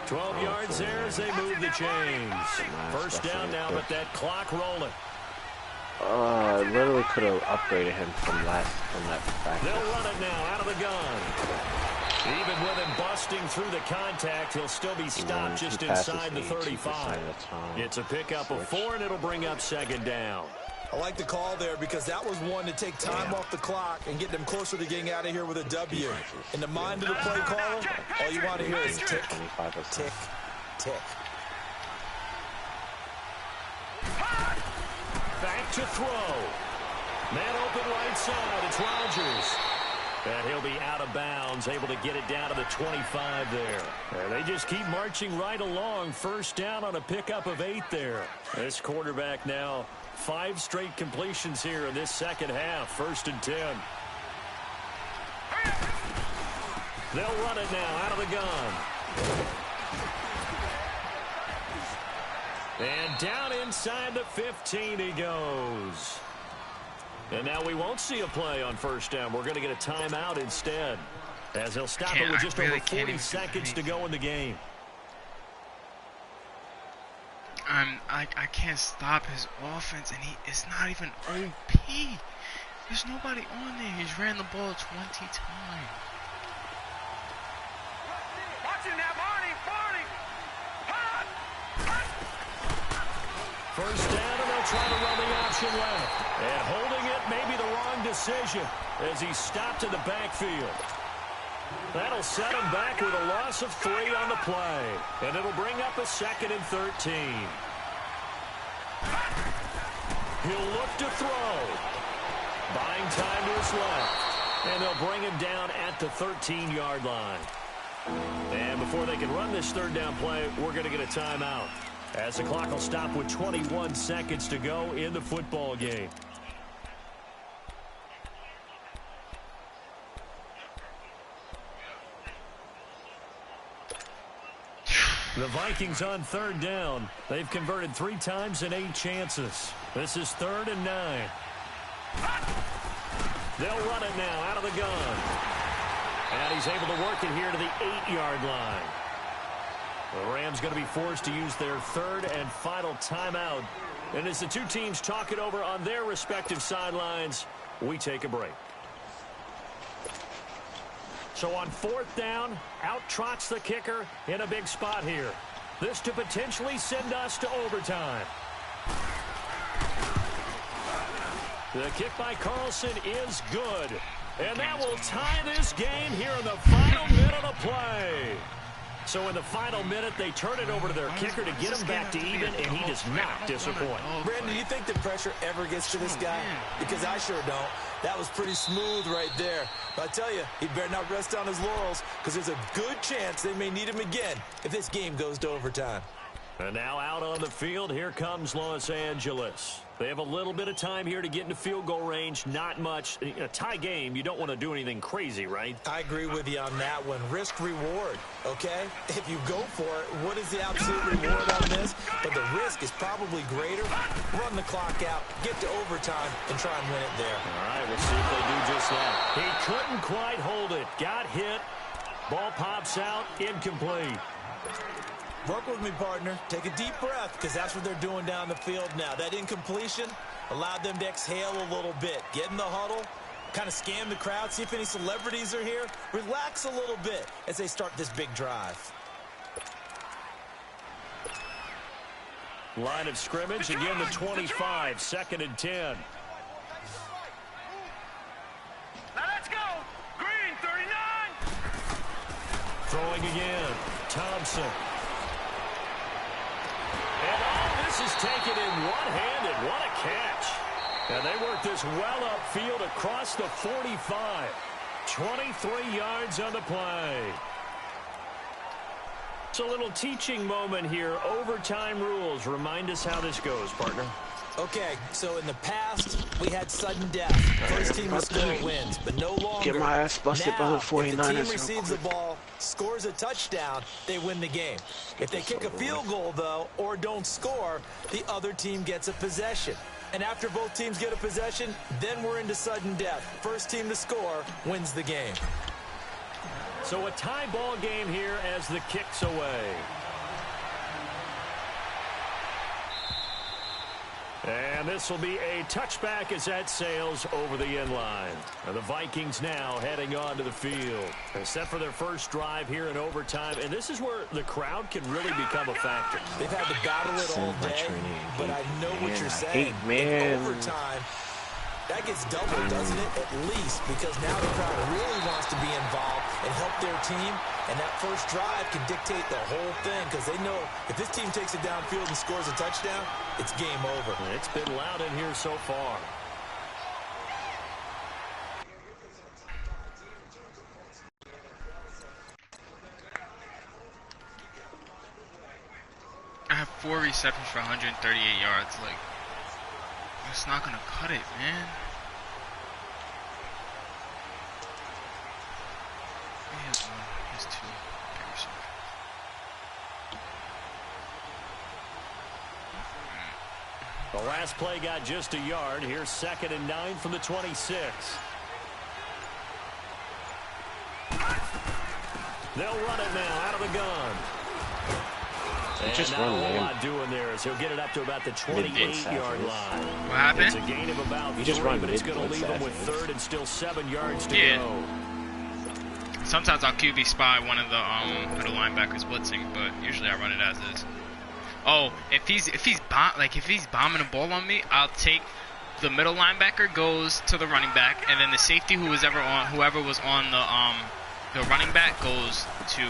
12 yards there as they move the chains. First down now, but that clock rolling. I literally could have upgraded him from that back. They'll run it now out of the gun. Even with him busting through the contact, he'll still be stopped just inside the 35. It's a pickup of 4, and it'll bring up 2nd down. I like the call there because that was one to take time off the clock and get them closer to getting out of here with a W. In the mind of the play caller, all you want to hear is tick, tick, tick. Back to throw. Man open right side. It's Rodgers. And he'll be out of bounds, able to get it down to the 25 there. And they just keep marching right along. First down on a pickup of 8 there. This quarterback now 5 straight completions here in this second half. 1st and 10. They'll run it now out of the gun. And down inside the 15 he goes. And now we won't see a play on first down. We're going to get a timeout instead, as they'll stop it with just over 40 seconds to go in the game. I can't stop his offense, and it's not even OP. There's nobody on there. He's ran the ball 20 times. Watching that, Barney. First down, and they'll try to run the option left. And holding it may be the wrong decision as he's stopped in the backfield. That'll set him back with a loss of 3 on the play. And it'll bring up a 2nd and 13. He'll look to throw. Buying time to his left. And they'll bring him down at the 13-yard line. And before they can run this 3rd down play, we're going to get a timeout, as the clock will stop with 21 seconds to go in the football game. The Vikings on 3rd down. They've converted 3 times in 8 chances. This is 3rd and 9. They'll run it now out of the gun. And he's able to work it here to the 8-yard line. The Rams going to be forced to use their 3rd and final timeout. And as the 2 teams talk it over on their respective sidelines, we take a break. So on 4th down, out trots the kicker in a big spot here. This to potentially send us to overtime. The kick by Carlson is good. And that will tie this game here in the final minute of play. So in the final minute, they turn it over to their kicker to get him back to even, and he does not disappoint. Brandon, do you think the pressure ever gets to this guy? Because I sure don't. That was pretty smooth right there. But I tell you, he better not rest on his laurels, because there's a good chance they may need him again if this game goes to overtime. And now out on the field, here comes Los Angeles. They have a little bit of time here to get into field goal range, not much. In a tie game, you don't want to do anything crazy, right? I agree with you on that one. Risk reward, okay? If you go for it, what is the absolute reward on this? But the risk is probably greater. Run the clock out, get to overtime, and try and win it there. All right, we'll see if they do just that. He couldn't quite hold it. Got hit. Ball pops out, incomplete. Work with me, partner. Take a deep breath, because that's what they're doing down the field now. That incompletion allowed them to exhale a little bit. Get in the huddle, kind of scan the crowd, see if any celebrities are here. Relax a little bit as they start this big drive. Line of scrimmage, again the 25, 2nd and 10. Now let's go. Green, 39. Throwing again, Thompson. And all this is taken in one-handed. What a catch. And they work this well upfield across the 45. 23 yards on the play. It's a little teaching moment here. Overtime rules. Remind us how this goes, partner. Okay, so in the past, we had sudden death. First team to score wins, but no longer. Get my ass busted by the 49ers. If the team receives the ball, scores a touchdown, they win the game. If they kick a field goal, though, or don't score, the other team gets a possession. And after both teams get a possession, then we're into sudden death. First team to score wins the game. So a tie ball game here as the kick's away. And this will be a touchback as that sails over the end line. And the Vikings now heading onto the field. Set for their first drive here in overtime. And this is where the crowd can really become a factor. They've had to battle it all day, but I know what you're saying. Man. In overtime, that gets doubled, doesn't it? At least, because now the crowd really wants to be involved and help their team. And that first drive can dictate the whole thing, because they know if this team takes it downfield and scores a touchdown, it's game over. It's been loud in here so far. I have 4 receptions for 138 yards. Like, it's not gonna cut it, man. He has 1, he has 2. The last play got just a yard. Here's 2nd and 9 from the 26. They'll run it now out of the gun. And just not run a whole him. lot doing there as he'll get it up to about the 28-yard line. What happened? It's a gain of about 3, but it's going to leave him with 3rd and still 7 yards to go. Sometimes I'll QB spy one of the middle linebackers blitzing, but usually I run it as is. Oh, if he's bombing a ball on me, I'll take the middle linebacker goes to the running back, and then the safety whoever was on the running back goes to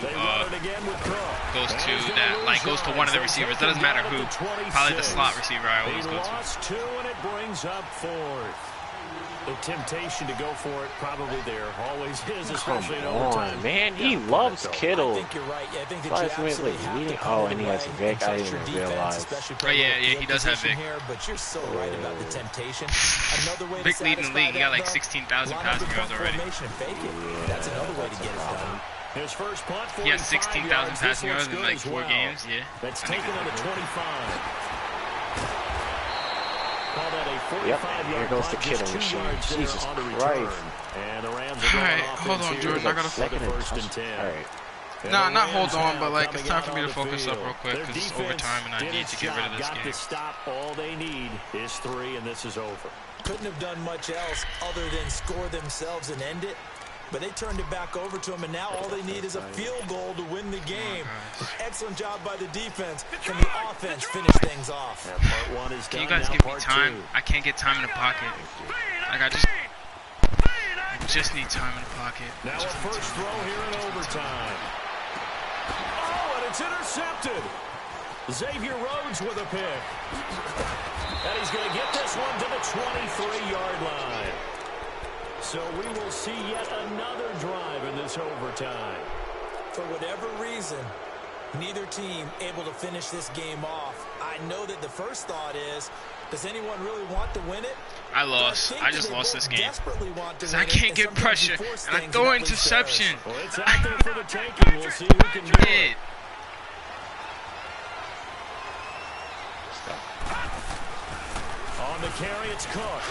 one of the receivers. That doesn't matter who. Probably the slot receiver I always go to. Lost 2 and it brings up 4th. The temptation to go for it probably there always is, especially in overtime. Man, he loves Kittle. I think you're right. I think that you 5 minutes absolutely later. have to Oh, play and he has right Vic. I and didn't trust even your defense, realize. especially Oh, yeah, field he does have position Vic. here, but you're so right about the temptation. Another way to Vic leading the satisfy league. He got that, like though, 16,000 line up passing in yards front already. formation and fake it. That's another way to get it done. His first punt, He has 45 16,000 yards. This passing looks yards in good like as 4 well. games. Yeah. That's taken on the 25. Call that a 45-yard here goes the punt, Kittle just 2 machine. yards there Jesus on the Christ. return. And the Rams are going Alright, offense hold on, here Jordan. I gotta for the second and 1st and 10. Alright. And Nah, the not hold Rams on, now but like it's coming time out for me on to the focus up field. real quick Their because it's defense overtime and I did need its to get rid of job, this got game. to stop. All they need is 3, and this is over. Couldn't have done much else other than score themselves and end it. But they turned it back over to him, and now all they need is a field goal to win the game. Excellent job by the defense. Can the offense finish things off? Yeah, part 1 is Can done. you guys Now give me part time? 2. I can't get time in the pocket. Like I just need time in the pocket. Now a first throw here in overtime. It's intercepted. Xavier Rhodes with a pick. And he's going to get this one to the 23-yard line. So we will see yet another drive in this overtime. For whatever reason, neither team able to finish this game off. I know that the first thought is, does anyone really want to win it? I lost. I just lost this game. Because I can't get pressure, and I throw interception. Well, it's out there for the taking. We'll see who can do it. On the carry, it's Cook.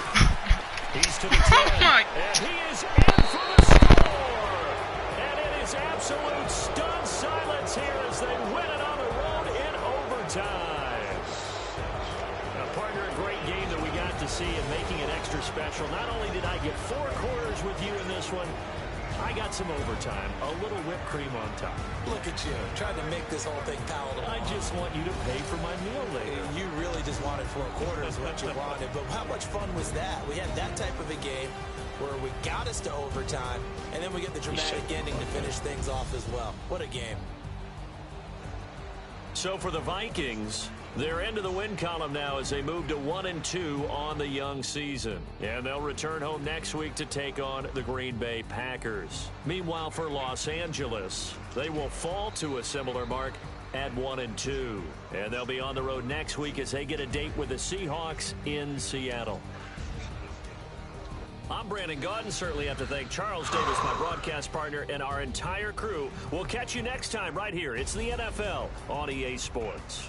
He's to the 10. And he is in for the score. And it is absolute stunned silence here as they win it on the road in overtime. Now, partner, a great game that we got to see and making it extra special. Not only did I get 4 quarters with you in this one, I got some overtime, a little whipped cream on top. Look at you, trying to make this whole thing palatable. I just want you to pay for my meal later. You really just wanted 4 quarters, what you wanted. But how much fun was that? We had that type of a game where we got us to overtime, and then we get the dramatic ending to finish things off as well. What a game. So for the Vikings, they're into the win column now as they move to 1-2 on the young season. And they'll return home next week to take on the Green Bay Packers. Meanwhile, for Los Angeles, they will fall to a similar mark at 1-2. And they'll be on the road next week as they get a date with the Seahawks in Seattle. I'm Brandon Gaudin. Certainly have to thank Charles Davis, my broadcast partner, and our entire crew. We'll catch you next time right here. It's the NFL on EA Sports.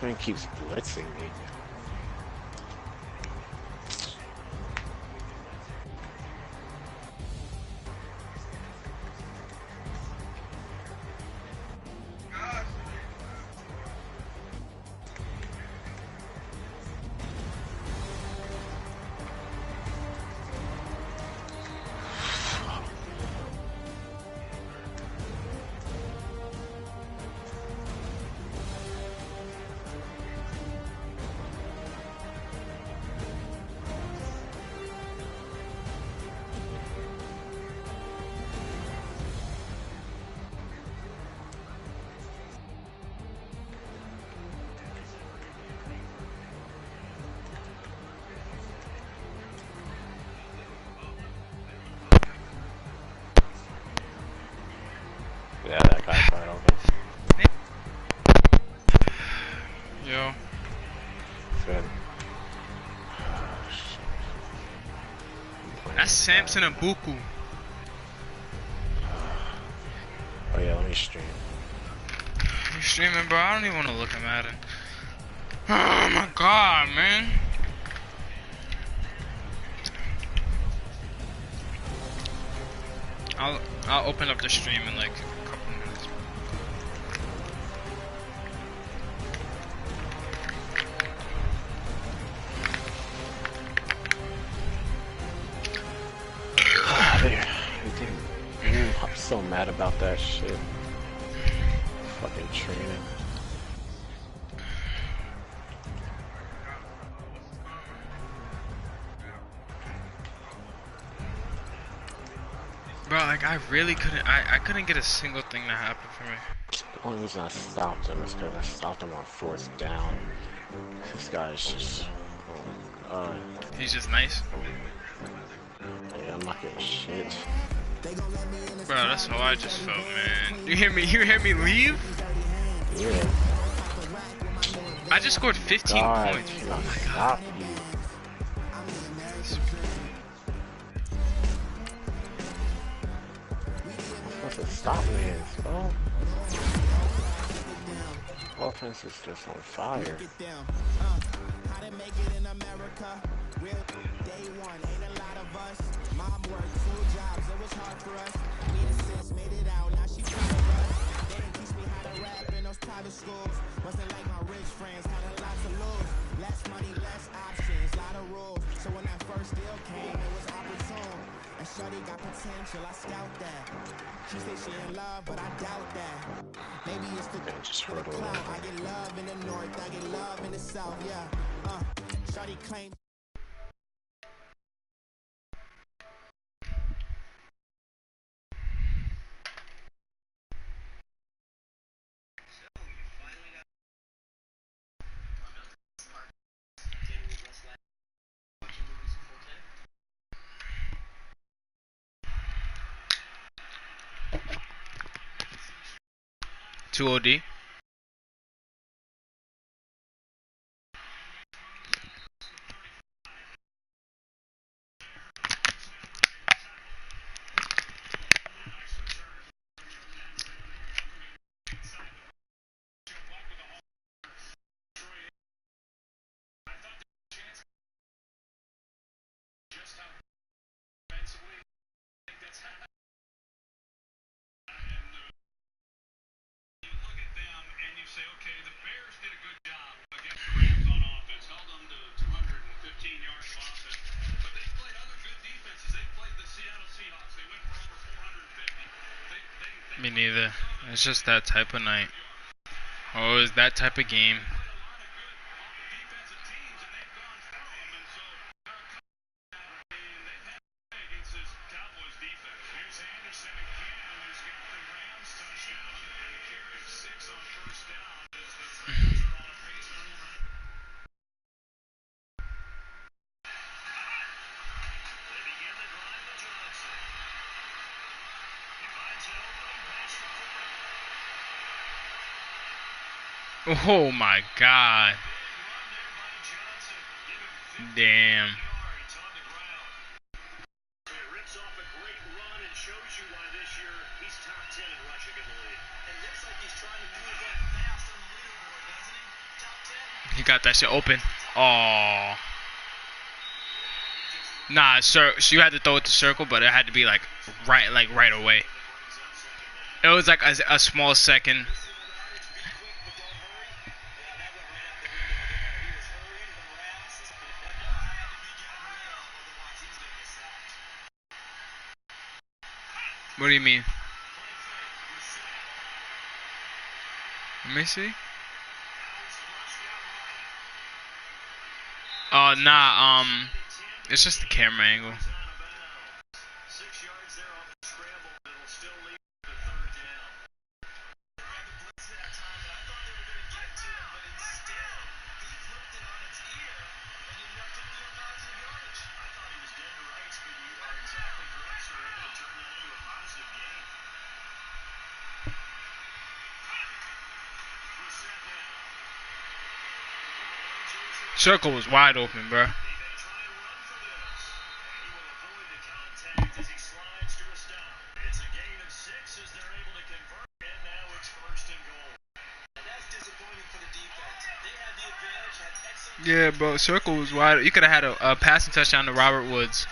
Man keeps blitzing me. Samson and Buku. Oh yeah, let me stream. You streaming, bro? I don't even want to look at Madden. Oh my god, man. I'll open up the stream in like a couple minutes. I'm so mad about that shit. Fucking training. Bro, like I really couldn't. I couldn't get a single thing to happen for me. The only reason I stopped him is because I stopped him on fourth down. This guy's just, oh my god. He's just nice. Yeah, I'm not getting shit. Bro, that's how I just felt, man. You hear me? You hear me leave? Yeah. I just scored 15 God, points. you Oh my god. stop you. What's a stop man, bro? Offense is just on fire. Shorty got potential, I scout that. She say she in love, but I doubt that. Maybe it's the Just for the clout. I get love in the north, I get love in the south, yeah. Shorty claims. Two OD. Say, okay, the Bears did a good job against the Rams on offense, held them to 215 yards of offense, but they played other good defenses. They played the Seattle Seahawks. They went for over 450. Me neither. It's just that type of night. Oh, it's that type of game. Oh my god. Damn. He got that shit open. Oh. Nah, sir, so you had to throw it to circle, but it had to be like right away. It was like a small second. What do you mean? Let me see. Oh, nah, it's just the camera angle. Circle was wide open, bro. Yeah, bro. Circle was wide. You could have had a passing touchdown to Robert Woods.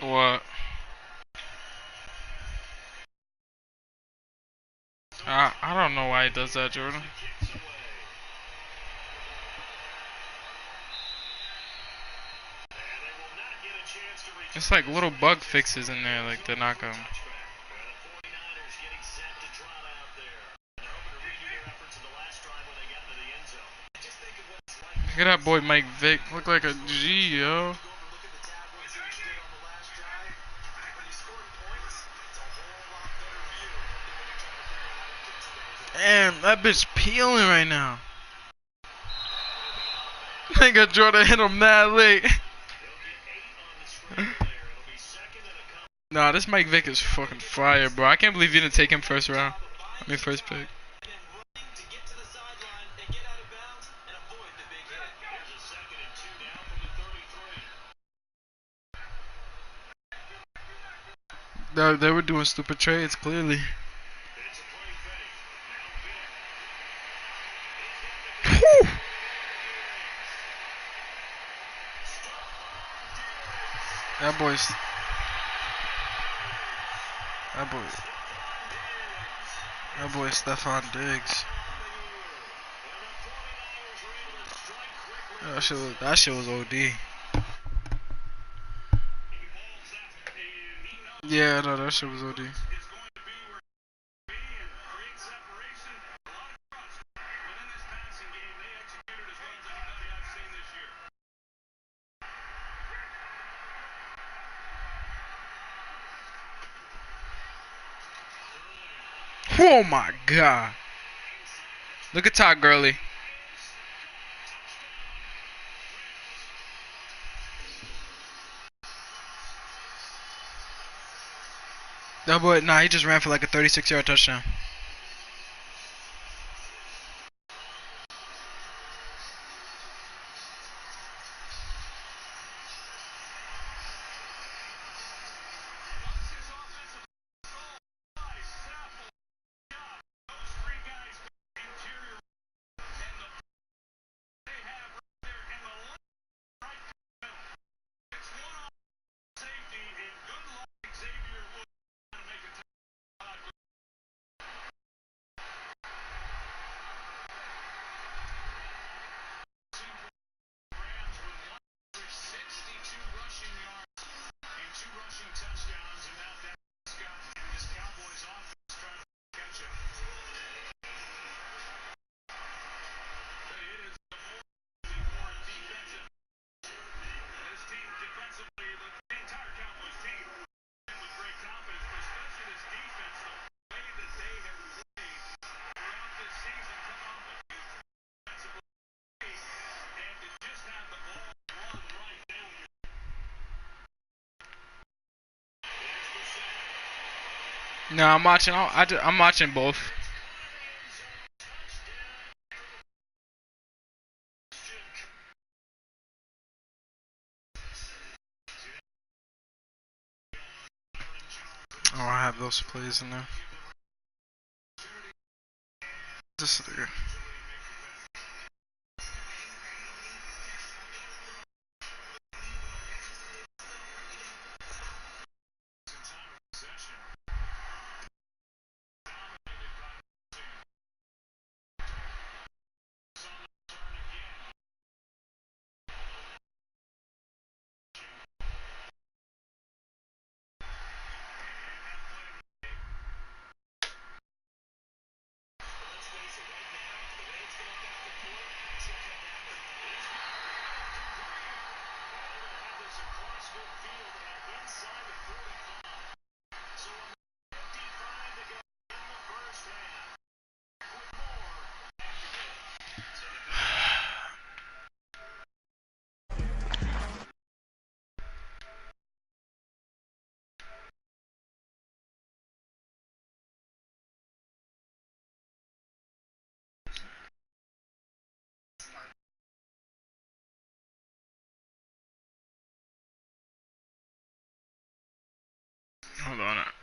What? I don't know why he does that, Jordan. It's like little bug fixes in there, like the knockout. Look at that boy Mike Vick. Look like a G, yo. Damn, that bitch peeling right now. Nigga Jordan hit him mad late. Nah, this Mike Vick is fucking fire, bro. I can't believe you didn't take him first round. I mean, first pick. They were doing stupid trades, clearly. Whew. That boy's... That boy Stephon Diggs. That shit was OD. Yeah, no, that shit was OD. Oh my god. Look at Todd Gurley. That boy, nah, he just ran for like a 36-yard touchdown. No, I'm watching. I'm watching both. Oh, I have those plays in there. This nigga. Hold on.